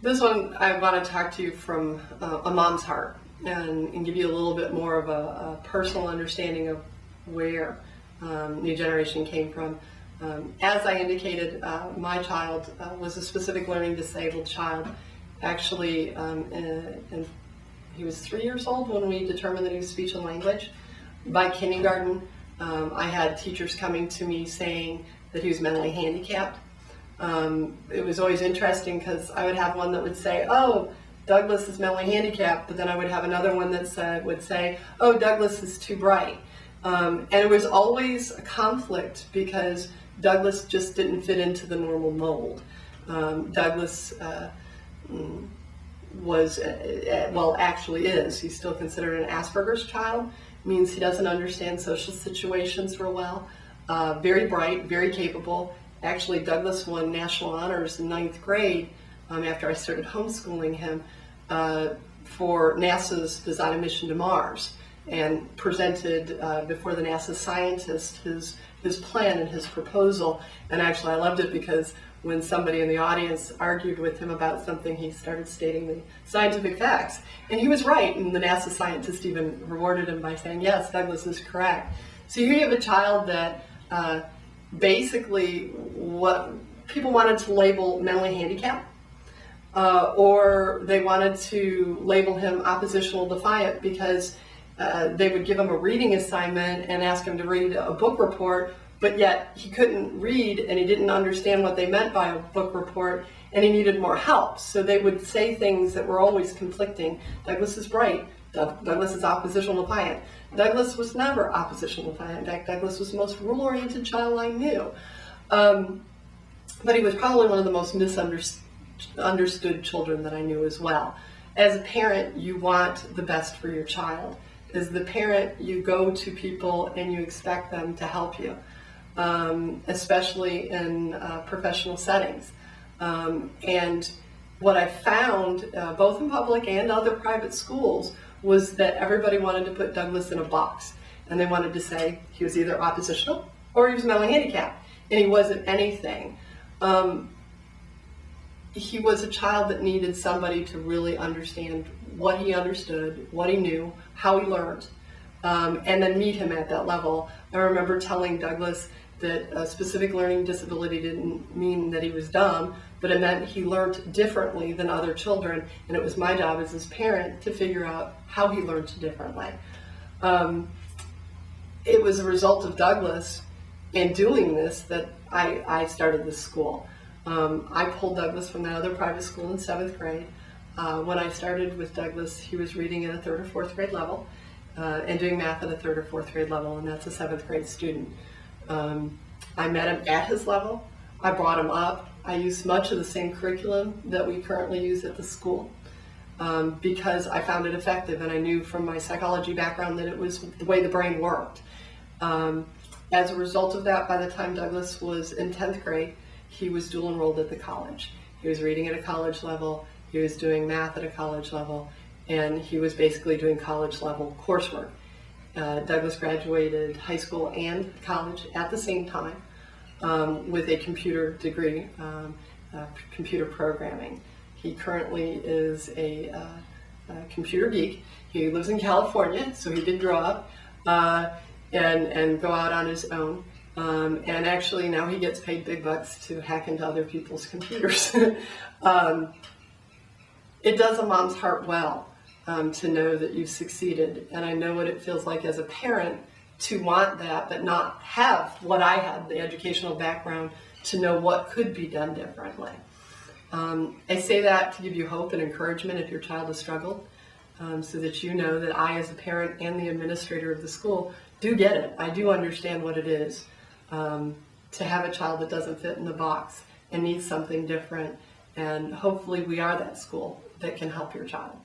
This one I want to talk to you from a mom's heart and give you a little bit more of a personal understanding of where New Generation came from. As I indicated, my child was a specific learning disabled child. Actually, and he was 3 years old when we determined that he was speech and language. By kindergarten, I had teachers coming to me saying that he was mentally handicapped. It was always interesting because I would have one that would say, "Oh, Douglas is mentally handicapped," but then I would have another one that would say, "Oh, Douglas is too bright." And it was always a conflict because Douglas just didn't fit into the normal mold. Douglas was, well, actually is. He's still considered an Asperger's child. Means he doesn't understand social situations real well. Very bright, very capable. Actually, Douglas won national honors in 9th grade after I started homeschooling him for NASA's design a mission to Mars, and presented before the NASA scientist his plan and his proposal. And actually I loved it because when somebody in the audience argued with him about something, he started stating the scientific facts. And he was right, and the NASA scientist even rewarded him by saying, "Yes, Douglas is correct." So here you have a child that basically what people wanted to label mentally handicapped, or they wanted to label him oppositional defiant because they would give him a reading assignment and ask him to read a book report, but yet he couldn't read and he didn't understand what they meant by a book report and he needed more help. So they would say things that were always conflicting. Douglas is bright. Douglas is oppositional defiant. Douglas was never oppositional defiant. In fact, Douglas was the most rule-oriented child I knew. But he was probably one of the most misunderstood children that I knew as well. As a parent, you want the best for your child. As the parent, you go to people and you expect them to help you, especially in professional settings. And what I found, both in public and other private schools, was that everybody wanted to put Douglas in a box. And they wanted to say he was either oppositional or he was mentally handicapped. And he wasn't anything. He was a child that needed somebody to really understand what he understood, what he knew, how he learned, and then meet him at that level. I remember telling Douglas that a specific learning disability didn't mean that he was dumb, but it meant he learned differently than other children, and it was my job as his parent to figure out how he learned differently. It was a result of Douglas in doing this that I started this school. I pulled Douglas from that other private school in 7th grade. When I started with Douglas, he was reading at a 3rd or 4th grade level and doing math at a 3rd or 4th grade level, and that's a 7th grade student. I met him at his level. I brought him up. I used much of the same curriculum that we currently use at the school because I found it effective, and I knew from my psychology background that it was the way the brain worked. As a result of that, by the time Douglas was in 10th grade, he was dual enrolled at the college. He was reading at a college level, he was doing math at a college level, and he was basically doing college level coursework. Douglas graduated high school and college at the same time with a computer degree, computer programming. He currently is a computer geek. He lives in California, so he did grow up and go out on his own. And actually now he gets paid big bucks to hack into other people's computers. It does a mom's heart well to know that you've succeeded, and I know what it feels like as a parent to want that but not have what I had, the educational background, to know what could be done differently. I say that to give you hope and encouragement if your child has struggled, so that you know that I, as a parent and the administrator of the school, do get it. I do understand what it is to have a child that doesn't fit in the box and needs something different, and hopefully we are that school that can help your child.